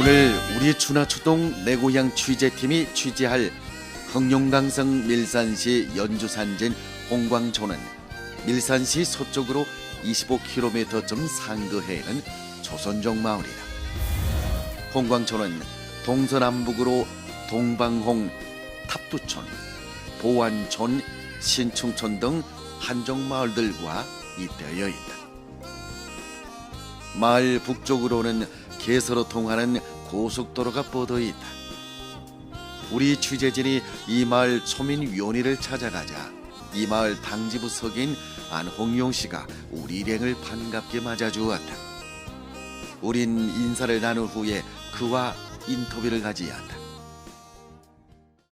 오늘 우리 추나추동 내 고향 취재팀이 취재할 흑룡강성 밀산시 연주산진 홍광촌은 밀산시 서쪽으로 25km쯤 상거해 있는 조선족 마을이다. 홍광촌은 동서남북으로 동방홍, 탑두촌, 보안촌, 신충촌 등 한족 마을들과 잇대어 있다. 마을 북쪽으로는 개서로 통하는 고속도로가 뻗어 있다. 우리 취재진이 이 마을 초민위원회를 찾아가자 이 마을 당지부 석인 안홍용 씨가 우리 일행을 반갑게 맞아주었다. 우린 인사를 나눈 후에 그와 인터뷰를 가지었다.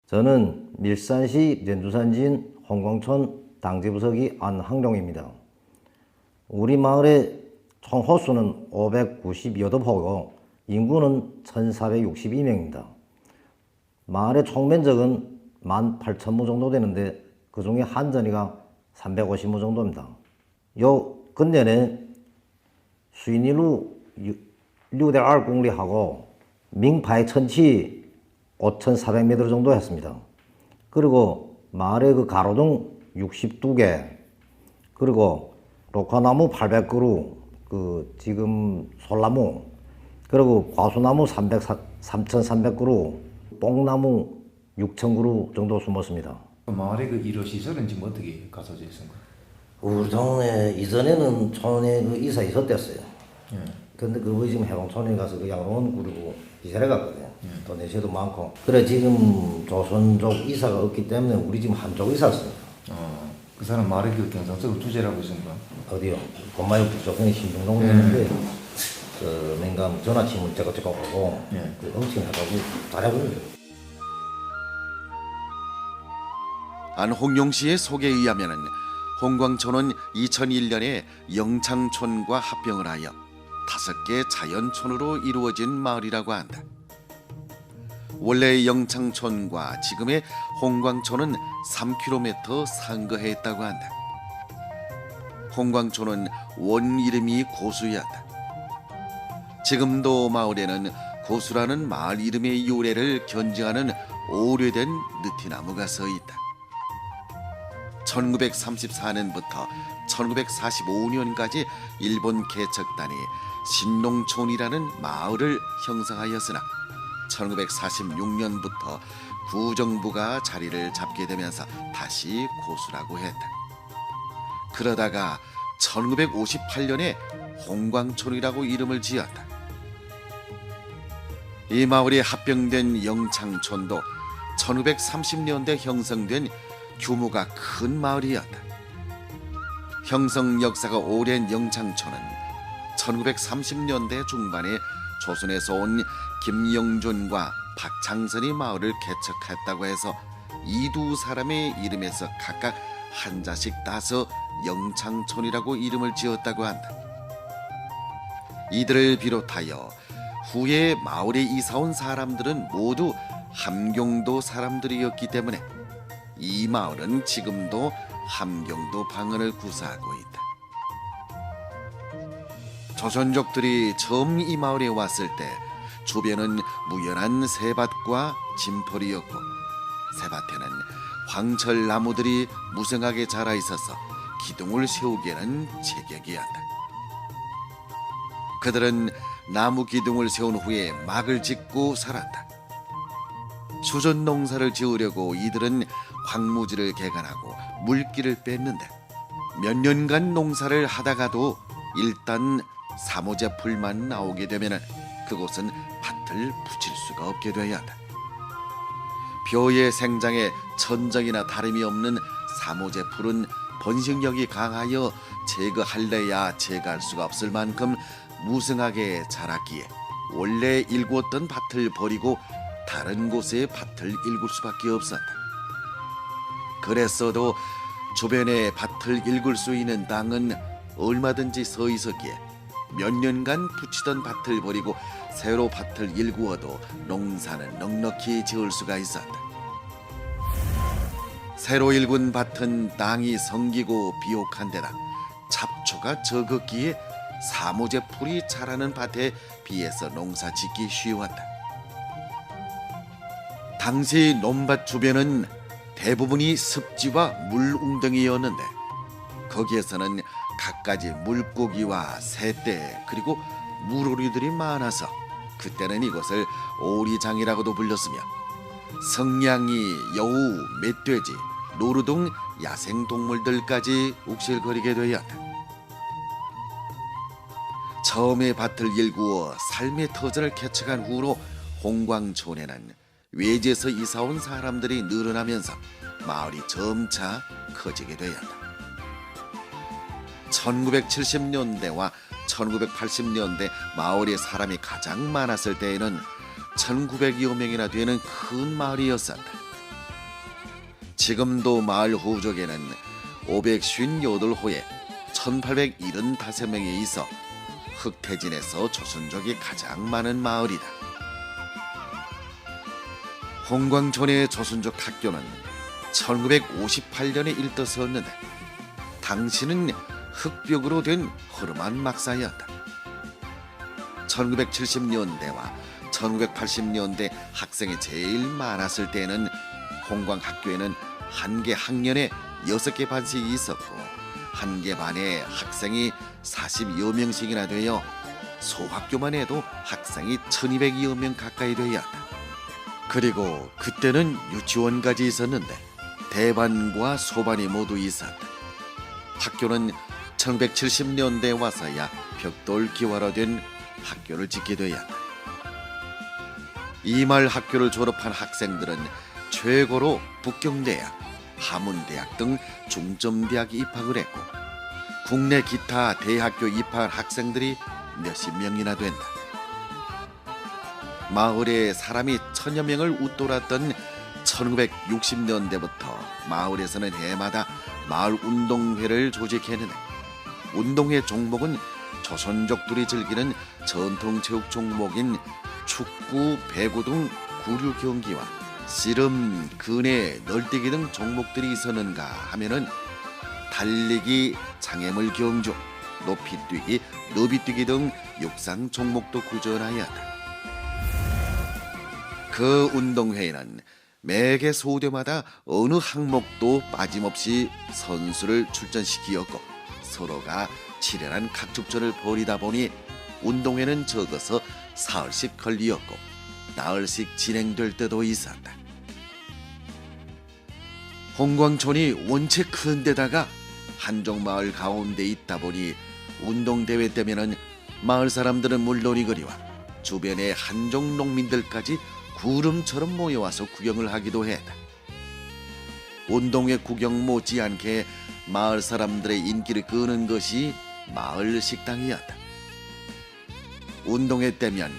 저는 밀산시 연주산진 홍광촌 당지부석이 안항룡입니다. 우리 마을의 총 호수는 598호고 인구는 1462명입니다. 마을의 총 면적은 18,000亩 정도 되는데 그 중에 한전이가 350亩 정도입니다. 요 근년에 수인일루 6.2 공리하고 민파의 천치 5,400m 정도 했습니다. 그리고 마을의 그 가로등 62개, 그리고 녹화나무 800그루, 지금 솔나무, 그리고 과수나무 3,300그루, 뽕나무 6,000그루 정도 숨었습니다. 마을의 그 일호 시설은 지금 어떻게 갖춰져 있습니까? 우리 동네 이전에는 촌에 그 이사 있었댔어요. 근데 그거 지금 해방촌에 가서 그 양로원 꾸리고 이사를 갔거든요. 또 내세도 많고. 그래 지금 조선족 이사가 없기 때문에 우리 지금 한족 이사 왔습니다. 그 사람 마을의 그 경상적으로 투제라고 있습니까? 어디요? 본마을 북쪽에 신동동에 있는데 그 냉감 전화침을 제가 오고 그 엄청 해가지고 잘하고 있어요. 안홍용 씨의 소개에 의하면 홍광촌은 2001년에 영창촌과 합병을 하여 5개 자연촌으로 이루어진 마을이라고 한다. 원래 영창촌과 지금의 홍광촌은 3km 상거해 있다고 한다. 홍광촌은 원 이름이 고수였다. 지금도 마을에는 고수라는 마을 이름의 유래를 견지하는 오래된 느티나무가 서 있다. 1934년부터 1945년까지 일본 개척단이 신농촌이라는 마을을 형성하였으나 1946년부터 구정부가 자리를 잡게 되면서 다시 고수라고 했다. 그러다가 1958년에 홍광촌이라고 이름을 지었다. 이 마을이 합병된 영창촌도 1930년대 형성된 규모가 큰 마을이었다. 형성 역사가 오랜 영창촌은 1930년대 중반에 조선에서 온 김영준과 박창선이 마을을 개척했다고 해서 이 두 사람의 이름에서 각각 한자씩 따서 영창촌이라고 이름을 지었다고 한다. 이들을 비롯하여 후에 마을에 이사온 사람들은 모두 함경도 사람들이었기 때문에 이 마을은 지금도 함경도 방언을 구사하고 있다. 조선족들이 처음 이 마을에 왔을 때 주변은 무연한 새밭과 진펄이었고 새밭에는 황철나무들이 무성하게 자라 있어서 기둥을 세우기에는 제격이었다. 그들은 나무 기둥을 세운 후에 막을 짓고 살았다. 수전 농사를 지으려고 이들은 황무지를 개간하고 물기를 뺐는데 몇 년간 농사를 하다가도 일단 사모제 풀만 나오게 되면 그곳은 밭을 붙일 수가 없게 되었다. 벼의 생장에 천정이나 다름이 없는 사모제 풀은 번식력이 강하여 제거할래야 제거할 수가 없을 만큼 무성하게 자랐기에 원래 일구었던 밭을 버리고 다른 곳에 밭을 일굴 수밖에 없었다. 그랬어도 주변에 밭을 일굴 수 있는 땅은 얼마든지 서 있었기에 몇 년간 붙이던 밭을 버리고 새로 밭을 일구어도 농사는 넉넉히 지을 수가 있었다. 새로 일군 밭은 땅이 성기고 비옥한 데다 잡초가 적었기에 사모제 풀이 자라는 밭에 비해서 농사 짓기 쉬웠다. 당시 논밭 주변은 대부분이 습지와 물웅덩이였는데 거기에서는 갖가지 물고기와 새떼 그리고 물오리들이 많아서 그때는 이곳을 오리장이라고도 불렸으며 성냥이, 여우, 멧돼지, 노루 등 야생동물들까지 욱실거리게 되었다. 처음에 밭을 일구어 삶의 터전을 개척한 후로 홍광촌에는 외지에서 이사온 사람들이 늘어나면서 마을이 점차 커지게 되었다. 1970년대와 1980년대 마을에 사람이 가장 많았을 때에는 1900여 명이나 되는 큰 마을이었었다. 지금도 마을 후족에는 558호에 1875명이 있어 흑태진에서 조선족이 가장 많은 마을이다. 홍광촌의 조선족 학교는 1958년에 일떠섰는데 당시는 흙벽으로 된 허름한 막사였다. 1970년대와 1980년대 학생이 제일 많았을 때는 홍광학교에는 한 개 학년에 6개 반씩 있었고 한 개 반에 학생이 40여 명씩이나 되어 소학교만 해도 학생이 1200여 명 가까이 되었다. 그리고 그때는 유치원까지 있었는데 대반과 소반이 모두 있었다. 학교는 1970년대에 와서야 벽돌 기와로 된 학교를 짓게 되었다. 이 마을 학교를 졸업한 학생들은 최고로 북경대학, 하문대학 등 중점대학에 입학을 했고 국내 기타 대학교 입학한 학생들이 몇십 명이나 된다. 마을에 사람이 1000여 명을 웃돌았던 1960년대부터 마을에서는 해마다 마을 운동회를 조직했는데 운동회 종목은 조선족들이 즐기는 전통체육 종목인 축구, 배구 등 구류 경기와 씨름, 근해, 널뛰기 등 종목들이 있었는가 하면은 달리기, 장애물 경주, 높이뛰기, 너비뛰기 등 육상 종목도 구전하였다. 그 운동회에는 매개 소대마다 어느 항목도 빠짐없이 선수를 출전시키었고 서로가 치열한 각축전을 벌이다 보니 운동회는 적어서 사흘씩 걸리었고 나흘씩 진행될 때도 있었다. 홍광촌이 원체 큰 데다가 한족마을 가운데 있다 보니 운동대회 때면은 마을 사람들은 물론이거니와 주변의 한족 농민들까지 구름처럼 모여와서 구경을 하기도 했다. 운동회 구경 못지않게 마을 사람들의 인기를 끄는 것이 마을 식당이었다. 운동회 때면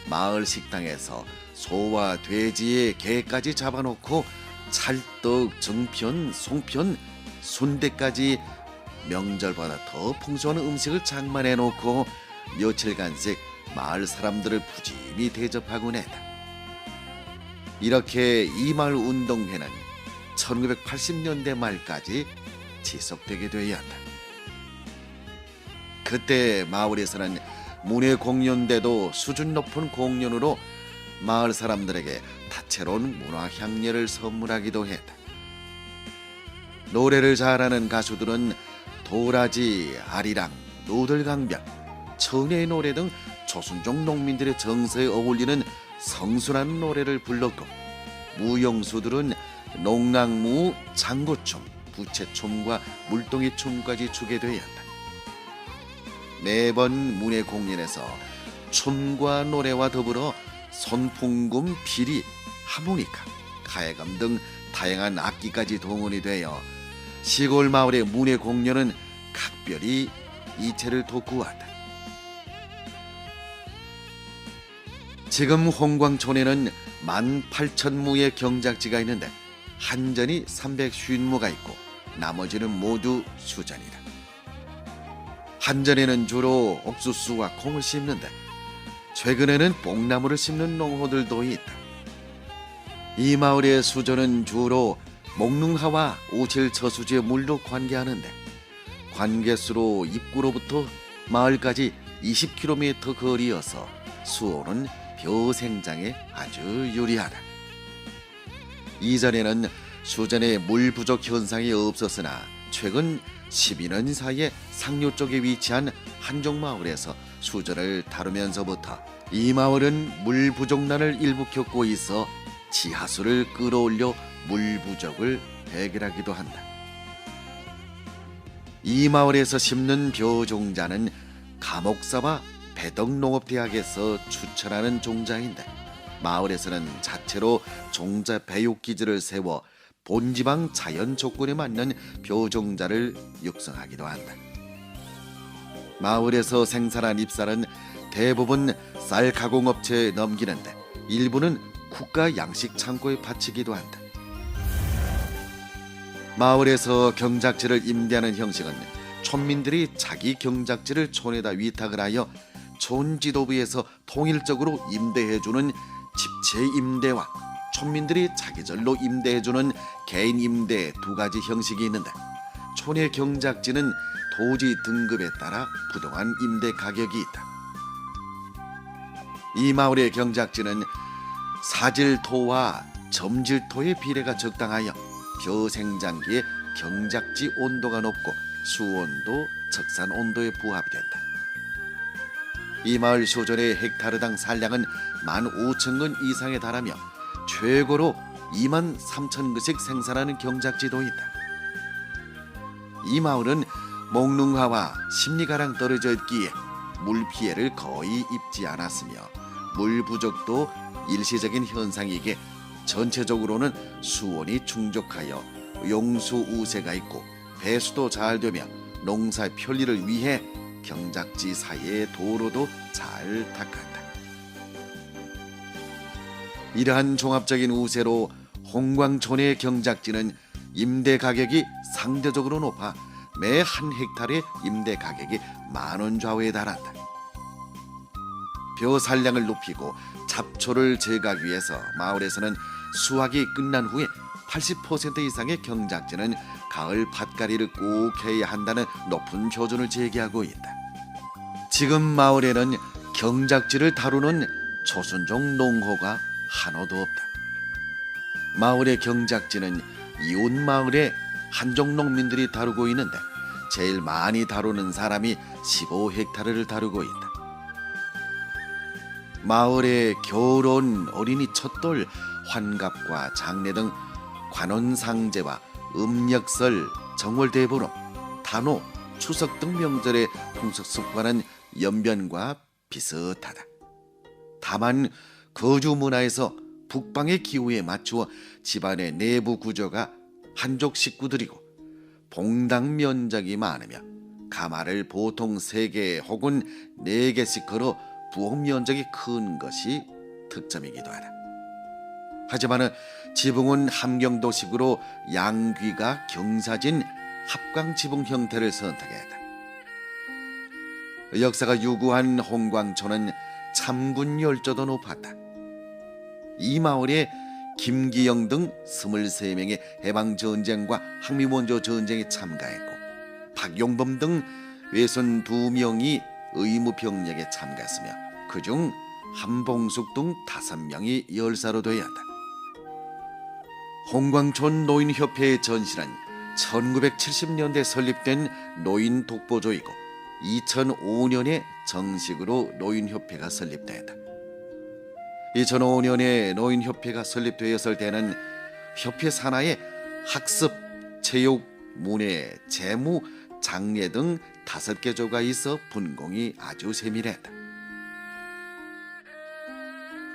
마을 식당에서 소와 돼지의 개까지 잡아놓고 찰떡, 정편, 송편, 순대까지 명절보다 더 풍성한 음식을 장만해놓고 며칠간씩 마을 사람들을 푸짐히 대접하곤 했다. 이렇게 이 마을 운동회는 1980년대 말까지 지속되게 되었다. 그때 마을에서는 문예 공연대도 수준 높은 공연으로 마을 사람들에게 다채로운 문화 향료를 선물하기도 했다. 노래를 잘하는 가수들은 도라지, 아리랑, 노들강변, 천혜의 노래 등 조선족 농민들의 정서에 어울리는 성순한 노래를 불렀고 무용수들은 농랑무, 장구춤, 부채춤과 물동이춤까지 추게 되었다. 매번 문예 공연에서 춤과 노래와 더불어 손풍금, 피리, 하모니카, 가야금 등 다양한 악기까지 동원이 되어 시골 마을의 문예 공연은 각별히 이체를 돋구었다. 지금 홍광촌에는 18,000무의 경작지가 있는데 한전이 350무가 있고 나머지는 모두 수전이다. 한전에는 주로 옥수수와 콩을 심는데 최근에는 뽕나무를 심는 농호들도 있다. 이 마을의 수전은 주로 목릉하와 오칠 저수지의 물로 관계하는데 관계수로 입구로부터 마을까지 20km 거리여서 수온은 벼 생장에 아주 유리하다. 이전에는 수전에 물 부족 현상이 없었으나 최근 12년 사이에 상류 쪽에 위치한 한종마을에서 수전을 다루면서부터 이 마을은 물 부족난을 일부 겪고 있어 지하수를 끌어올려 물 부족을 해결하기도 한다. 이 마을에서 심는 벼 종자는 감옥사와 배덕농업대학에서 추천하는 종자인데 마을에서는 자체로 종자 배육기지를 세워 본지방 자연 조건에 맞는 벼 종자를 육성하기도 한다. 마을에서 생산한 잎쌀은 대부분 쌀 가공업체에 넘기는데 일부는 국가 양식 창고에 바치기도 한다. 마을에서 경작지를 임대하는 형식은 촌민들이 자기 경작지를 촌에다 위탁을 하여 촌 지도부에서 통일적으로 임대해주는 집체 임대와 촌민들이 자기절로 임대해주는 개인 임대 두 가지 형식이 있는데 촌의 경작지는 토지 등급에 따라 부동한 임대 가격이 있다. 이 마을의 경작지는 사질토와 점질토의 비례가 적당하여 벼 생장기에 경작지 온도가 높고 수온도 적산 온도에 부합이 된다. 이 마을 소전의 헥타르당 산량은 15,000근 이상에 달하며 최고로 23,000그씩 생산하는 경작지도 있다. 이 마을은 몽릉하와 10리가량 떨어져 있기에 물 피해를 거의 입지 않았으며 물 부족도 일시적인 현상이기에 전체적으로는 수온이 충족하여 용수 우세가 있고 배수도 잘 되며 농사 편리를 위해 경작지 사이의 도로도 잘 닦았다. 이러한 종합적인 우세로 홍광촌의 경작지는 임대 가격이 상대적으로 높아 매 한 헥타르의 임대 가격이 10,000원 좌우에 달한다. 벼 산량을 높이고 잡초를 제거하기 위해서 마을에서는 수확이 끝난 후에 80% 이상의 경작지는 가을 밭갈이를 꼭 해야 한다는 높은 표준을 제기하고 있다. 지금 마을에는 경작지를 다루는 초순종 농호가 하나도 없다. 마을의 경작지는 이웃 마을의 한족농민들이 다루고 있는데 제일 많이 다루는 사람이 15헥타르를 다루고 있다. 마을의 겨울온 어린이 첫돌, 환갑과 장례 등 관원상제와 음력설, 정월대보름, 단오, 추석 등 명절의 풍습 습관은 연변과 비슷하다. 다만 거주 문화에서 북방의 기후에 맞추어 집안의 내부 구조가 한족 식구들이고 봉당 면적이 많으며 가마를 보통 3개 혹은 4개씩 걸어 부엌 면적이 큰 것이 특점이기도 하다. 하지만 지붕은 함경도식으로 양귀가 경사진 합광지붕 형태를 선택했다. 역사가 유구한 홍광촌은 참군 열조도 높았다. 이 마을에 김기영 등 23명의 해방전쟁과 항미원조 전쟁에 참가했고 박용범 등 외손 2명이 의무병력에 참가했으며 그중 한봉숙 등 5명이 열사로 되었다. 홍광촌 노인협회의 전신은 1970년대 설립된 노인 독보조이고 2005년에 정식으로 노인협회가 설립됐다. 2005년에 노인협회가 설립되었을 때는 협회 산하에 학습, 체육, 문예, 재무, 장례 등 5개 조가 있어 분공이 아주 세밀했다.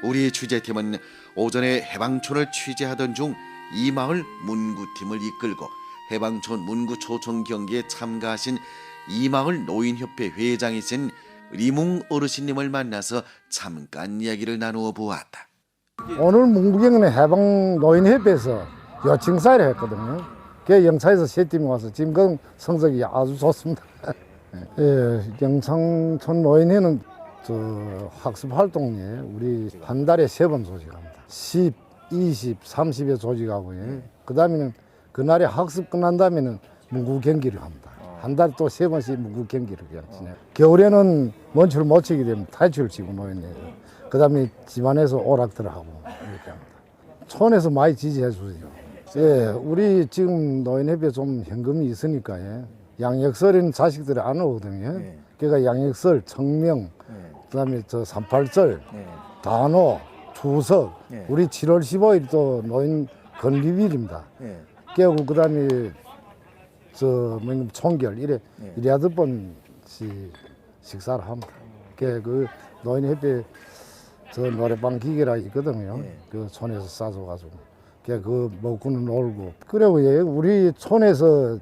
우리 취재팀은 오전에 해방촌을 취재하던 중 이 마을 문구팀을 이끌고 해방촌 문구 초청 경기에 참가하신 이 마을 노인협회 회장이신 리뭉 어르신님을 만나서 잠깐 이야기를 나누어 보았다. 오늘 문구경은 해방 노인협회에서 요청사를 했거든요. 그 영차에서 세 팀이 와서 지금 그 성적이 아주 좋습니다. 예, 영창촌 노인회는 학습 활동에 우리 한 달에 3번 조직합니다. 10, 20, 30에 조직하고요. 그 다음에는 그날에 학습 끝난 다음에는 문구 경기를 합니다. 한 달에 또 3번씩 문구 경기를 그냥 지내. 겨울에는 먼지를 못 치게 되면 탈출을 치고 노인네에서. 그 다음에 집안에서 오락들을 하고 이렇게 합니다. 촌에서 많이 지지해 주세요. 예, 우리 지금 노인협회 좀 현금이 있으니까 예. 양력설에는 자식들이 안 오거든요. 예. 그러니까 양력설, 청명, 예. 그다음에 저 38절, 예. 단오, 추석, 예. 우리 7월 15일 또 노인 건립일입니다. 예. 깨고 그다음에 저 총결 이래 예. 7번씩 식사를 합니다. 그 노인협회 저 노래방 기계라 있거든요. 예. 그 촌에서 싸서 가지고 그 먹고는 놀고. 그리고 예, 우리 촌에서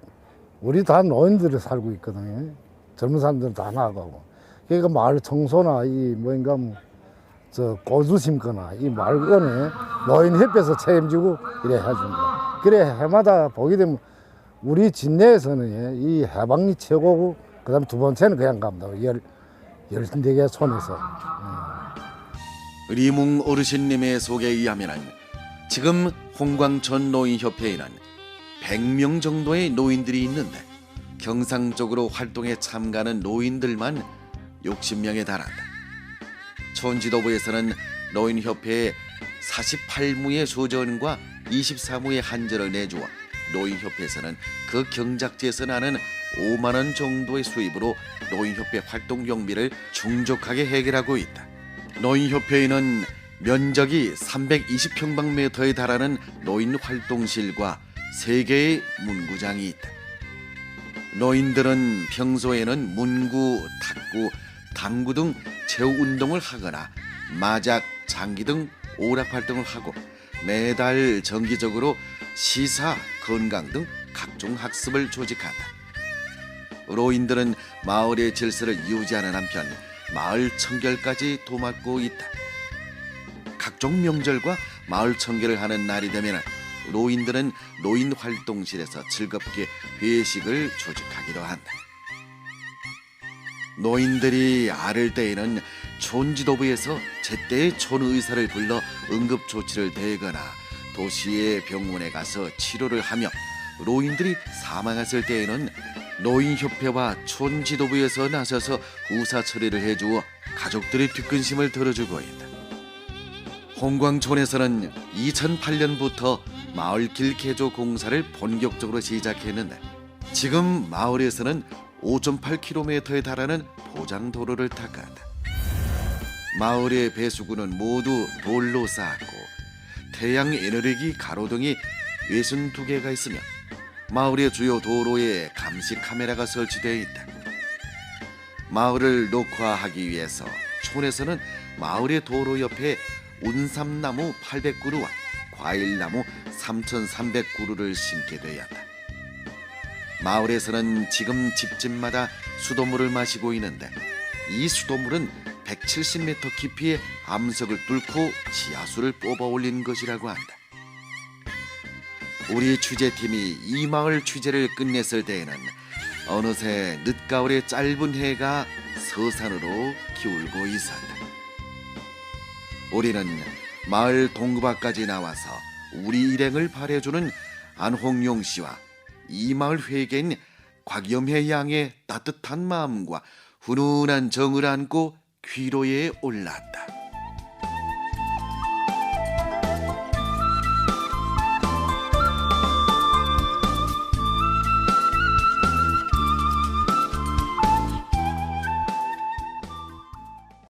우리 다 노인들이 살고 있거든요. 젊은 사람들은 다 나가고. 그러니까 마을 청소나 이 뭐인가 저 고수 심거나 이 마을권에 노인협회에서 책임지고 이래 해줍니다. 그래 해마다 보게 되면 우리 진내에서는 예, 이 해방이 최고고 그다음 두 번째는 그냥 갑니다. 14개 촌에서. 리뭉 어르신님의 소개에 의하면 지금 홍광천 노인협회에는 100명 정도의 노인들이 있는데 경상적으로 활동에 참가하는 노인들만 60명에 달한다. 촌지도부에서는 노인협회에 48무의 소전과 24무의 한절을 내주어 노인협회에서는 그 경작지에서 나는 5만 원 정도의 수입으로 노인협회 활동 경비를 충족하게 해결하고 있다. 노인협회에는 면적이 320평방미터에 달하는 노인 활동실과 3개의 문구장이 있다. 노인들은 평소에는 문구, 탁구, 당구 등 체육 운동을 하거나 마작, 장기 등 오락 활동을 하고 매달 정기적으로 시사, 건강 등 각종 학습을 조직한다. 노인들은 마을의 질서를 유지하는 한편 마을 청결까지 도맡고 있다. 각종 명절과 마을 청결을 하는 날이 되면 노인들은 노인 활동실에서 즐겁게 회식을 조직하기도 한다. 노인들이 앓을 때에는 촌지도부에서 제때의 촌의사를 불러 응급조치를 대거나 도시의 병원에 가서 치료를 하며 노인들이 사망했을 때에는 노인협회와 촌지도부에서 나서서 후사 처리를 해주어 가족들의 뒷근심을 덜어주고 있다. 홍광촌에서는 2008년부터 마을길 개조 공사를 본격적으로 시작했는데 지금 마을에서는 5.8km에 달하는 포장도로를 닦았다. 마을의 배수구는 모두 돌로 쌓았고 태양 에너지 가로등이 62개가 있으며 마을의 주요 도로에 감시 카메라가 설치되어 있다. 마을을 녹화하기 위해서 촌에서는 마을의 도로 옆에 운삼나무 800그루와 과일나무 3,300그루를 심게 되었다. 마을에서는 지금 집집마다 수돗물을 마시고 있는데 이 수돗물은 170m 깊이의 암석을 뚫고 지하수를 뽑아 올린 것이라고 한다. 우리 취재팀이 이 마을 취재를 끝냈을 때에는 어느새 늦가을의 짧은 해가 서산으로 기울고 있었다. 우리는 마을 동구밖까지 나와서 우리 일행을 발해주는 안홍용 씨와 이 마을 회계인 곽염혜 양의 따뜻한 마음과 훈훈한 정을 안고 귀로에 올랐다.